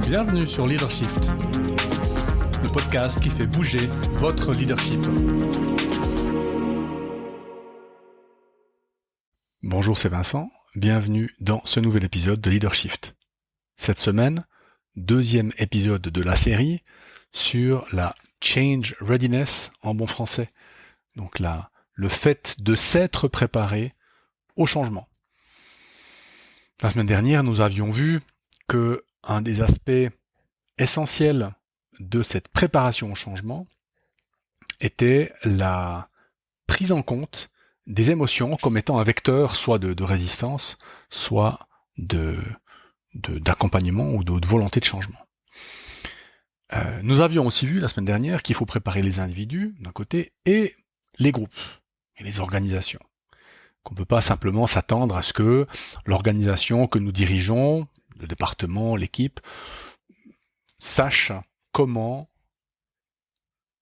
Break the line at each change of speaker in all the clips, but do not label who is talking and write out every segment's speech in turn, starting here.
Bienvenue sur Leadershift, le podcast qui fait bouger votre leadership.
Bonjour, c'est Vincent. Bienvenue dans ce nouvel épisode de Leadershift. Cette semaine, deuxième épisode de la série sur la change readiness en bon français. Donc le fait de s'être préparé au changement. La semaine dernière, nous avions vu que un des aspects essentiels de cette préparation au changement était la prise en compte des émotions comme étant un vecteur soit de résistance, soit d'accompagnement ou de volonté de changement. Nous avions aussi vu la semaine dernière qu'il faut préparer les individus d'un côté et les groupes et les organisations. Qu'on ne peut pas simplement s'attendre à ce que l'organisation que nous dirigeons, le département, l'équipe, sache comment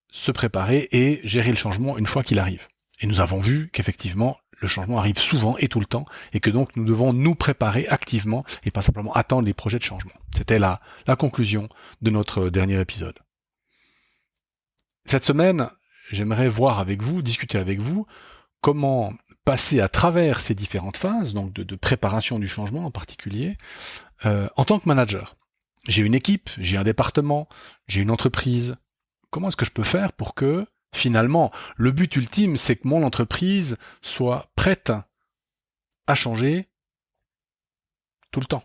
se préparer et gérer le changement une fois qu'il arrive. Et nous avons vu qu'effectivement, le changement arrive souvent et tout le temps, et que donc nous devons nous préparer activement et pas simplement attendre les projets de changement. C'était la conclusion de notre dernier épisode. Cette semaine, j'aimerais discuter avec vous, comment passer à travers ces différentes phases, donc de préparation du changement en particulier, en tant que manager. J'ai une équipe, j'ai un département, j'ai une entreprise. Comment est-ce que je peux faire pour que, finalement, le but ultime, c'est que mon entreprise soit prête à changer tout le temps,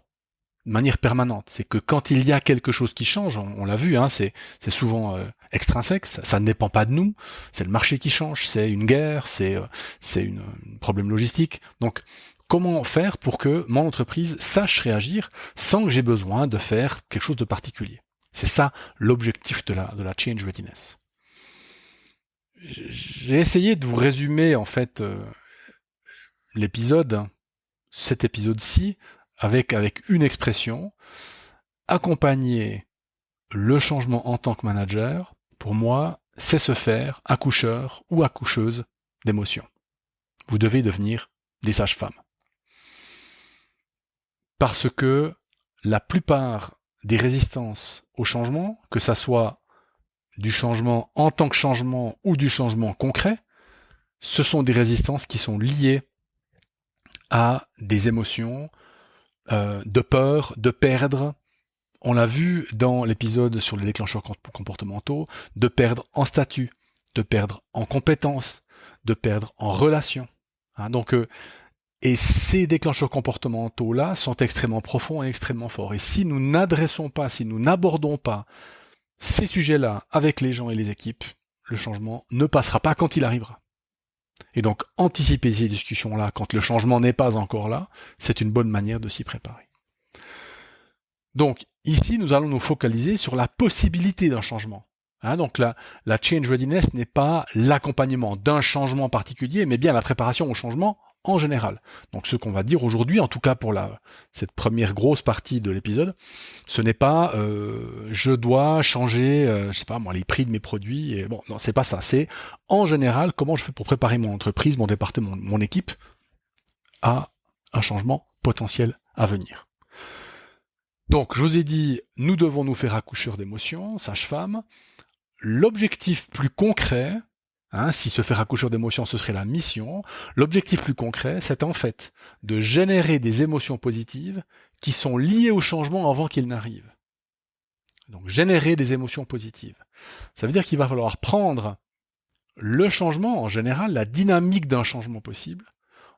de manière permanente. C'est que quand il y a quelque chose qui change, on l'a vu, c'est souvent extrinsèque, ça ne dépend pas de nous, c'est le marché qui change, c'est une guerre, c'est un problème logistique. Donc, comment faire pour que mon entreprise sache réagir sans que j'ai besoin de faire quelque chose de particulier? C'est ça l'objectif de la change readiness. J'ai essayé de vous résumer en fait cet épisode-ci, avec une expression: accompagner le changement en tant que manager. Pour moi, c'est se faire accoucheur ou accoucheuse d'émotions. Vous devez devenir des sages-femmes. Parce que la plupart des résistances au changement, que ça soit du changement en tant que changement ou du changement concret, ce sont des résistances qui sont liées à des émotions de peur, de perdre. On l'a vu dans l'épisode sur les déclencheurs comportementaux, de perdre en statut, de perdre en compétences, de perdre en relation. Et ces déclencheurs comportementaux-là sont extrêmement profonds et extrêmement forts. Et si nous n'abordons pas ces sujets-là avec les gens et les équipes, le changement ne passera pas quand il arrivera. Et donc, anticiper ces discussions-là quand le changement n'est pas encore là, c'est une bonne manière de s'y préparer. Donc, ici, nous allons nous focaliser sur la possibilité d'un changement. Donc la change readiness n'est pas l'accompagnement d'un changement particulier, mais bien la préparation au changement en général. Donc ce qu'on va dire aujourd'hui, en tout cas pour cette première grosse partie de l'épisode, ce n'est pas je dois changer, les prix de mes produits. Non, c'est pas ça. C'est en général comment je fais pour préparer mon entreprise, mon département, mon équipe à un changement potentiel à venir. Donc je vous ai dit, nous devons nous faire accoucheur d'émotions, sage-femme. L'objectif plus concret, si se faire accoucheur d'émotions, ce serait la mission, l'objectif plus concret, c'est en fait de générer des émotions positives qui sont liées au changement avant qu'il n'arrive. Donc générer des émotions positives. Ça veut dire qu'il va falloir prendre le changement, en général, la dynamique d'un changement possible,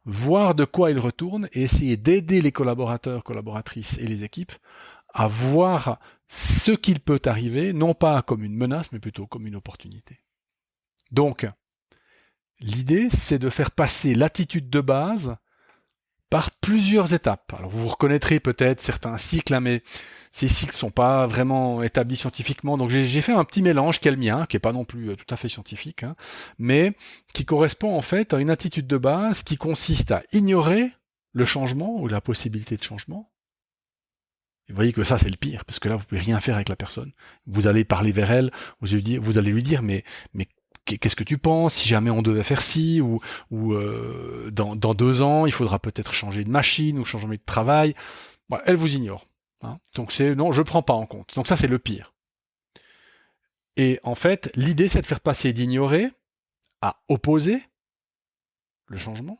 voir de quoi il retourne et essayer d'aider les collaborateurs, collaboratrices et les équipes à voir ce qu'il peut arriver, non pas comme une menace, mais plutôt comme une opportunité. Donc, l'idée, c'est de faire passer l'attitude de base par plusieurs étapes. Alors, vous reconnaîtrez peut-être certains cycles, mais ces cycles ne sont pas vraiment établis scientifiquement. Donc, j'ai fait un petit mélange qui est le mien, qui n'est pas non plus tout à fait scientifique, mais qui correspond en fait à une attitude de base qui consiste à ignorer le changement ou la possibilité de changement. Vous voyez que ça, c'est le pire, parce que là, vous pouvez rien faire avec la personne. Vous allez parler vers elle, vous allez lui dire, mais qu'est-ce que tu penses, si jamais on devait faire ci, ou dans 2 ans, il faudra peut-être changer de machine, ou changer de travail. Elle vous ignore. Hein. Donc c'est non, je prends pas en compte. Donc ça, c'est le pire. Et en fait, l'idée, c'est de faire passer d'ignorer à opposer le changement,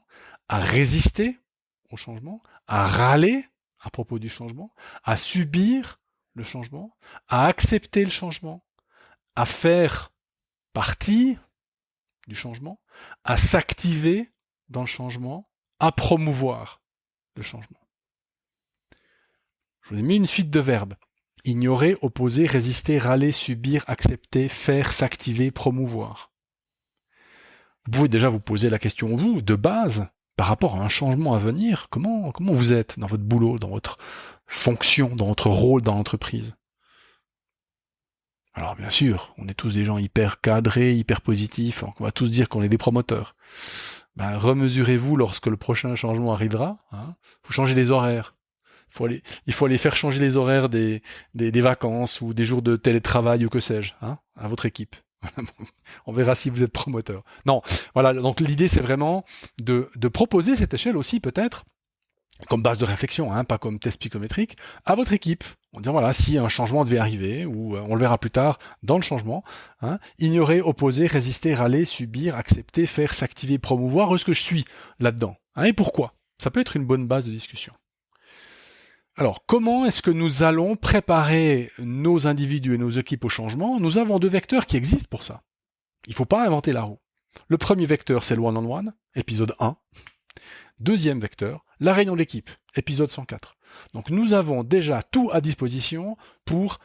à résister au changement, à râler à propos du changement, à subir le changement, à accepter le changement, à faire partie du changement, à s'activer dans le changement, à promouvoir le changement. Je vous ai mis une suite de verbes. Ignorer, opposer, résister, râler, subir, accepter, faire, s'activer, promouvoir. Vous pouvez déjà vous poser la question, vous, de base, par rapport à un changement à venir, comment vous êtes dans votre boulot, dans votre fonction, dans votre rôle dans l'entreprise. Alors bien sûr, on est tous des gens hyper cadrés, hyper positifs, on va tous dire qu'on est des promoteurs. Ben, remesurez-vous lorsque le prochain changement arrivera. Hein. Faut changer les horaires. Il faut aller faire changer les horaires des vacances ou des jours de télétravail ou que sais-je, hein, à votre équipe. On verra si vous êtes promoteur. Non, voilà. Donc l'idée c'est vraiment de proposer cette échelle aussi peut-être comme base de réflexion, hein, pas comme test psychométrique, à votre équipe. On dit voilà, si un changement devait arriver, ou on le verra plus tard dans le changement, hein, ignorer, opposer, résister, râler, subir, accepter, faire, s'activer, promouvoir, où est-ce que je suis là-dedans, hein, et pourquoi? Ça peut être une bonne base de discussion. Alors, comment est-ce que nous allons préparer nos individus et nos équipes au changement? Nous avons 2 vecteurs qui existent pour ça. Il ne faut pas inventer la roue. Le premier vecteur, c'est le one-on-one, épisode 1. Deuxième vecteur, la réunion d'équipe, épisode 104. Donc nous avons déjà tout à disposition pour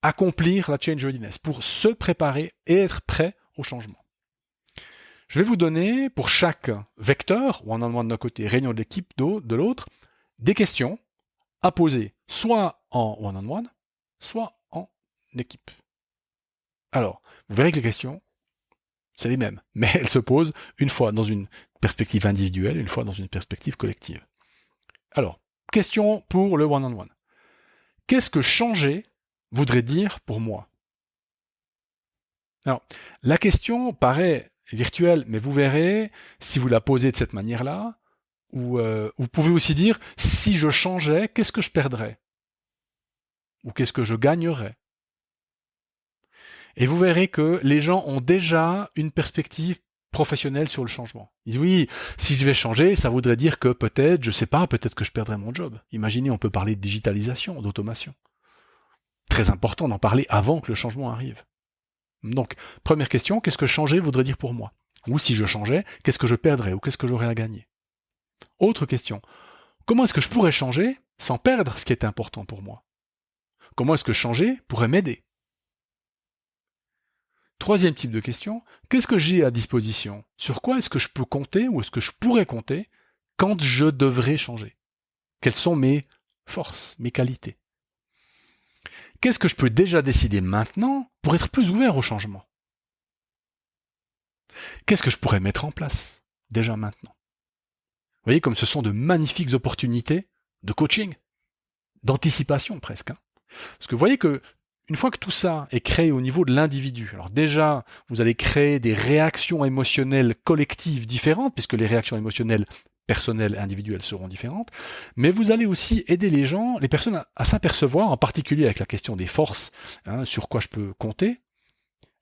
accomplir la change readiness, pour se préparer et être prêt au changement. Je vais vous donner pour chaque vecteur, one-on-one d'un côté, réunion d'équipe de l'autre, des questions à poser soit en one-on-one, soit en équipe. Alors, vous verrez que les questions, c'est les mêmes, mais elles se posent une fois dans une perspective individuelle, une fois dans une perspective collective. Alors, question pour le one-on-one. Qu'est-ce que changer voudrait dire pour moi? Alors, la question paraît virtuelle, mais vous verrez, si vous la posez de cette manière-là, ou vous pouvez aussi dire, si je changeais, qu'est-ce que je perdrais? Ou qu'est-ce que je gagnerais? Et vous verrez que les gens ont déjà une perspective professionnelle sur le changement. Ils disent oui, si je vais changer, ça voudrait dire que peut-être, je sais pas, peut-être que je perdrai mon job. Imaginez, on peut parler de digitalisation, d'automation. Très important d'en parler avant que le changement arrive. Donc, première question, qu'est-ce que changer voudrait dire pour moi? Ou si je changeais, qu'est-ce que je perdrais ou qu'est-ce que j'aurais à gagner? Autre question, comment est-ce que je pourrais changer sans perdre ce qui est important pour moi? Comment est-ce que changer pourrait m'aider? Troisième type de question, qu'est-ce que j'ai à disposition? Sur quoi est-ce que je peux compter ou est-ce que je pourrais compter quand je devrais changer? Quelles sont mes forces, mes qualités? Qu'est-ce que je peux déjà décider maintenant pour être plus ouvert au changement? Qu'est-ce que je pourrais mettre en place déjà maintenant? Vous voyez comme ce sont de magnifiques opportunités de coaching, d'anticipation presque. Hein. Parce que vous voyez que une fois que tout ça est créé au niveau de l'individu, alors déjà, vous allez créer des réactions émotionnelles collectives différentes, puisque les réactions émotionnelles personnelles et individuelles seront différentes, mais vous allez aussi aider les gens, les personnes à s'apercevoir, en particulier avec la question des forces, hein, sur quoi je peux compter,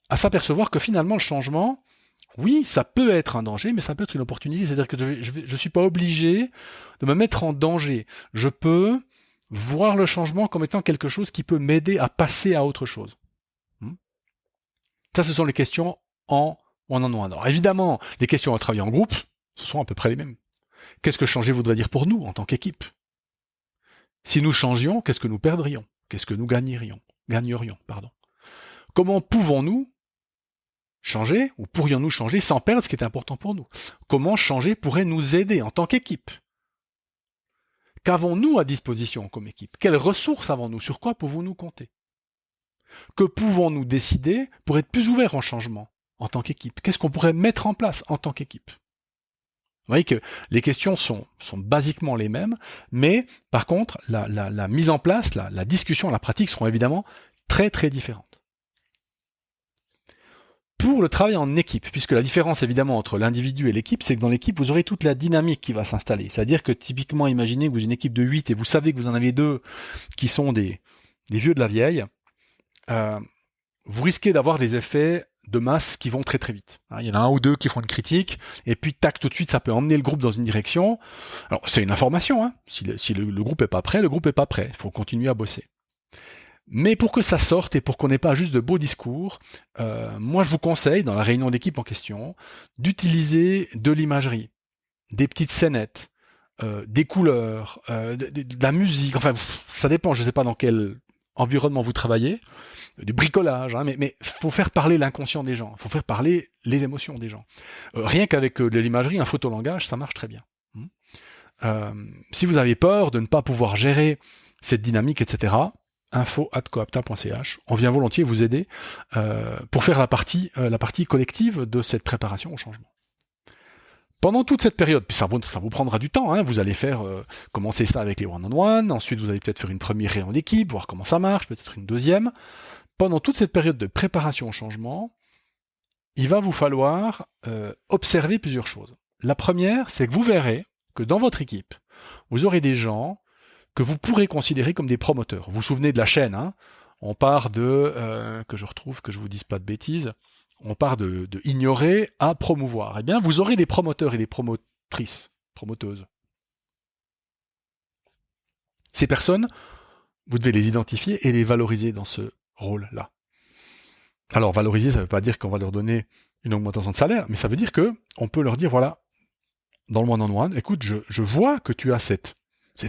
à s'apercevoir que finalement le changement, oui, ça peut être un danger, mais ça peut être une opportunité, c'est-à-dire que je suis pas obligé de me mettre en danger. Je peux voir le changement comme étant quelque chose qui peut m'aider à passer à autre chose. Ça, ce sont les questions en one-on-one. Alors évidemment, les questions à travailler en groupe, ce sont à peu près les mêmes. Qu'est-ce que changer voudrait dire pour nous en tant qu'équipe? Si nous changions, qu'est-ce que nous perdrions? Qu'est-ce que nous gagnerions? Comment pouvons-nous changer, ou pourrions-nous changer sans perdre ce qui est important pour nous? Comment changer pourrait nous aider en tant qu'équipe? Qu'avons-nous à disposition comme équipe? Quelles ressources avons-nous? Sur quoi pouvons-nous compter? Que pouvons-nous décider pour être plus ouverts au changement en tant qu'équipe? Qu'est-ce qu'on pourrait mettre en place en tant qu'équipe? Vous voyez que les questions sont basiquement les mêmes, mais par contre, la mise en place, la discussion, la pratique seront évidemment très très différentes. pour le travail en équipe, puisque la différence évidemment entre l'individu et l'équipe, c'est que dans l'équipe, vous aurez toute la dynamique qui va s'installer. C'est-à-dire que typiquement, imaginez que vous avez une équipe de 8 et vous savez que vous en avez 2 qui sont des vieux de la vieille, vous risquez d'avoir des effets de masse qui vont très très vite. Il y en a un ou deux qui font une critique, et puis tac, tout de suite, ça peut emmener le groupe dans une direction. Alors, c'est une information, hein. Si le groupe est pas prêt, le groupe est pas prêt. Il faut continuer à bosser. Mais pour que ça sorte et pour qu'on n'ait pas juste de beaux discours, moi je vous conseille, dans la réunion d'équipe en question, d'utiliser de l'imagerie, des petites scénettes, des couleurs, de la musique, enfin ça dépend, je ne sais pas dans quel environnement vous travaillez, du bricolage, hein, mais faut faire parler l'inconscient des gens, faut faire parler les émotions des gens. Rien qu'avec de l'imagerie, un photolangage, ça marche très bien. Si vous avez peur de ne pas pouvoir gérer cette dynamique, etc., info@coapta.ch. On vient volontiers vous aider pour faire la partie collective de cette préparation au changement. Pendant toute cette période, puis ça vous prendra du temps, hein, vous allez commencer ça avec les one-on-one, ensuite vous allez peut-être faire une première réunion d'équipe, voir comment ça marche, peut-être une deuxième. Pendant toute cette période de préparation au changement, il va vous falloir observer plusieurs choses. La première, c'est que vous verrez que dans votre équipe, vous aurez des gens que vous pourrez considérer comme des promoteurs. Vous vous souvenez de la chaîne, hein, on part de, que je vous dise pas de bêtises, on part de ignorer à promouvoir. Eh bien, vous aurez des promoteurs et des promoteuses. Ces personnes, vous devez les identifier et les valoriser dans ce rôle-là. Alors, valoriser, ça ne veut pas dire qu'on va leur donner une augmentation de salaire, mais ça veut dire que on peut leur dire, voilà, dans le one-on-one, écoute, je vois que tu as cette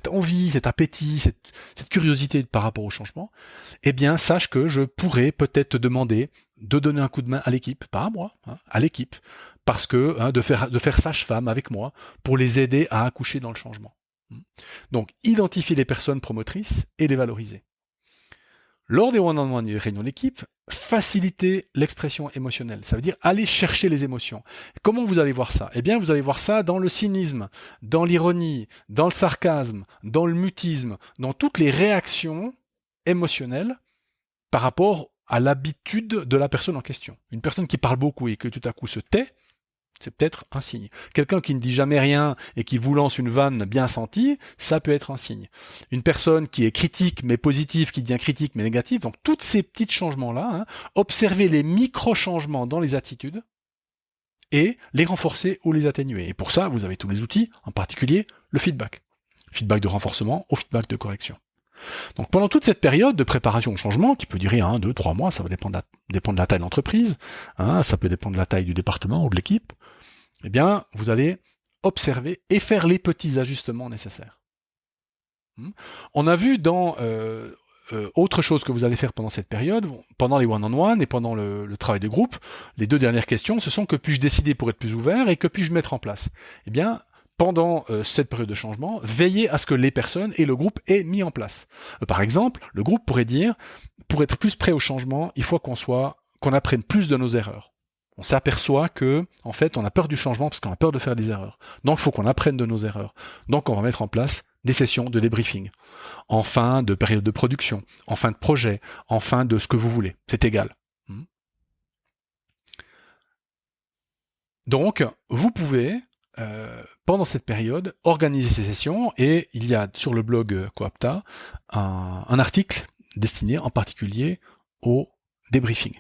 envie, cet appétit, cette curiosité par rapport au changement, eh bien, sache que je pourrais peut-être te demander de donner un coup de main à l'équipe, pas à moi, hein, à l'équipe, parce que de faire sage-femme avec moi pour les aider à accoucher dans le changement. Donc, identifier les personnes promotrices et les valoriser. Lors des one-on-one et des réunions d'équipe, faciliter l'expression émotionnelle. Ça veut dire aller chercher les émotions. Comment vous allez voir ça ? Eh bien, vous allez voir ça dans le cynisme, dans l'ironie, dans le sarcasme, dans le mutisme, dans toutes les réactions émotionnelles par rapport à l'habitude de la personne en question. Une personne qui parle beaucoup et que tout à coup se tait, c'est peut-être un signe. Quelqu'un qui ne dit jamais rien et qui vous lance une vanne bien sentie, ça peut être un signe. Une personne qui est critique mais positive, qui devient critique mais négative, donc tous ces petits changements-là, hein, observez les micro-changements dans les attitudes et les renforcer ou les atténuer. Et pour ça, vous avez tous les outils, en particulier le feedback. Feedback de renforcement ou feedback de correction. Donc pendant toute cette période de préparation au changement, qui peut durer 1, 2, 3 mois, ça va dépendre de la taille de l'entreprise, hein, ça peut dépendre de la taille du département ou de l'équipe, eh bien, vous allez observer et faire les petits ajustements nécessaires. On a vu dans autre chose que vous allez faire pendant cette période, pendant les one-on-one et pendant le travail de groupe, les 2 dernières questions, ce sont que puis-je décider pour être plus ouvert et que puis-je mettre en place ? Eh bien, pendant cette période de changement, veillez à ce que les personnes et le groupe aient mis en place. Par exemple, le groupe pourrait dire, pour être plus prêt au changement, il faut qu'on apprenne plus de nos erreurs. On s'aperçoit que, en fait, on a peur du changement parce qu'on a peur de faire des erreurs. Donc, il faut qu'on apprenne de nos erreurs. Donc, on va mettre en place des sessions de débriefing, en fin de période de production, en fin de projet, en fin de ce que vous voulez. C'est égal. Donc, vous pouvez, pendant cette période, organiser ces sessions et il y a sur le blog Coapta un article destiné en particulier au débriefing.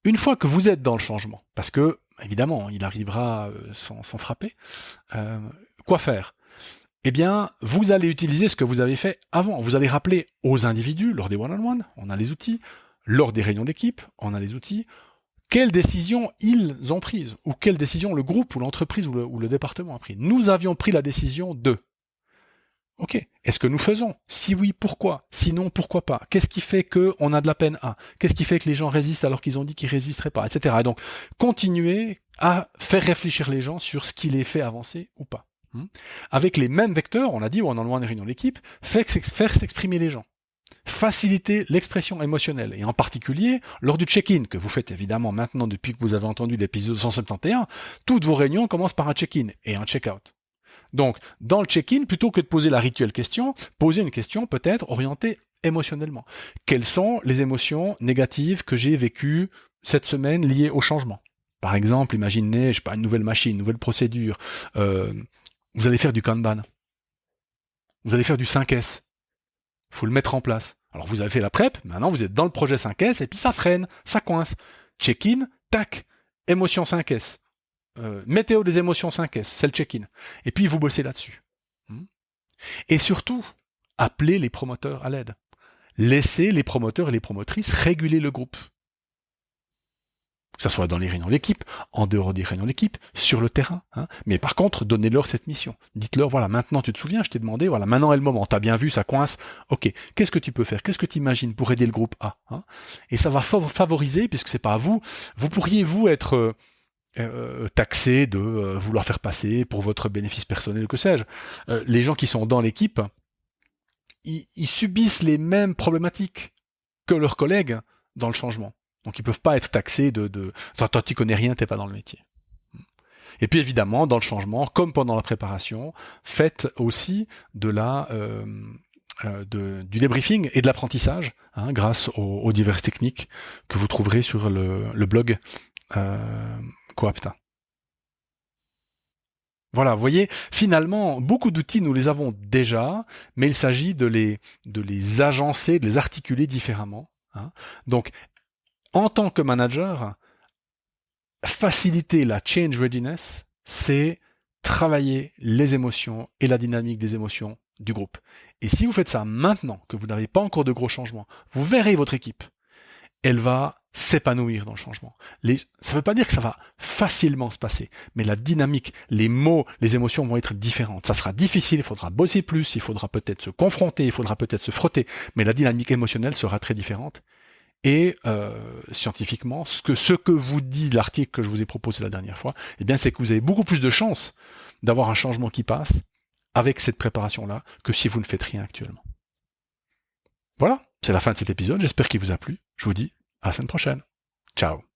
Une fois que vous êtes dans le changement, parce que, évidemment, il arrivera sans frapper, quoi faire ? Eh bien, vous allez utiliser ce que vous avez fait avant. Vous allez rappeler aux individus, lors des one-on-one, on a les outils, lors des réunions d'équipe, on a les outils, quelles décisions ils ont prises, ou quelles décisions le groupe, ou l'entreprise, ou le département a pris. Nous avions pris la décision de... Ok, est-ce que nous faisons ? Si oui, pourquoi ? Sinon, pourquoi pas ? Qu'est-ce qui fait qu'on a de la peine à ? Qu'est-ce qui fait que les gens résistent alors qu'ils ont dit qu'ils résisteraient pas, etc. Et donc, continuez à faire réfléchir les gens sur ce qui les fait avancer ou pas. Avec les mêmes vecteurs, on a dit, on en loin des réunions d'équipe, faire s'exprimer les gens. Faciliter l'expression émotionnelle, et en particulier, lors du check-in, que vous faites évidemment maintenant depuis que vous avez entendu l'épisode 171, toutes vos réunions commencent par un check-in et un check-out. Donc, dans le check-in, plutôt que de poser la rituelle question, posez une question peut-être orientée émotionnellement. Quelles sont les émotions négatives que j'ai vécues cette semaine liées au changement? Par exemple, imaginez, je sais pas, une nouvelle machine, une nouvelle procédure. Vous allez faire du Kanban. Vous allez faire du 5S. Il faut le mettre en place. Alors vous avez fait la prep, maintenant vous êtes dans le projet 5S et puis ça freine, ça coince. Check-in, tac, émotion 5S. Météo des émotions 5S, c'est le check-in. Et puis vous bossez là-dessus. Et surtout, appelez les promoteurs à l'aide. Laissez les promoteurs et les promotrices réguler le groupe. Que ce soit dans les réunions d'équipe, en dehors des réunions d'équipe, sur le terrain. Mais par contre, donnez-leur cette mission. Dites-leur, voilà, maintenant tu te souviens, je t'ai demandé, voilà, maintenant est le moment, t'as bien vu, ça coince, ok, qu'est-ce que tu peux faire, qu'est-ce que tu imagines pour aider le groupe A, Et ça va favoriser, puisque c'est pas à vous, vous pourriez, vous, être taxé de vouloir faire passer pour votre bénéfice personnel, que sais-je. Les gens qui sont dans l'équipe, ils subissent les mêmes problématiques que leurs collègues dans le changement. Donc ils peuvent pas être taxés de toi tu connais rien, t'es pas dans le métier. Et puis évidemment, dans le changement, comme pendant la préparation, faites aussi de du débriefing et de l'apprentissage, grâce aux diverses techniques que vous trouverez sur le blog Coapta. Voilà, vous voyez, finalement, beaucoup d'outils, nous les avons déjà, mais il s'agit de les agencer, de les articuler différemment. Donc, en tant que manager, faciliter la change readiness, c'est travailler les émotions et la dynamique des émotions du groupe. Et si vous faites ça maintenant, que vous n'avez pas encore de gros changements, vous verrez votre équipe. Elle va s'épanouir dans le changement. Ça ne veut pas dire que ça va facilement se passer, mais la dynamique, les mots, les émotions vont être différentes. Ça sera difficile, il faudra bosser plus, il faudra peut-être se confronter, il faudra peut-être se frotter, mais la dynamique émotionnelle sera très différente. Et scientifiquement, ce que vous dit l'article que je vous ai proposé la dernière fois, eh bien, c'est que vous avez beaucoup plus de chances d'avoir un changement qui passe avec cette préparation-là que si vous ne faites rien actuellement. Voilà, c'est la fin de cet épisode. J'espère qu'il vous a plu. Je vous dis à la semaine prochaine. Ciao.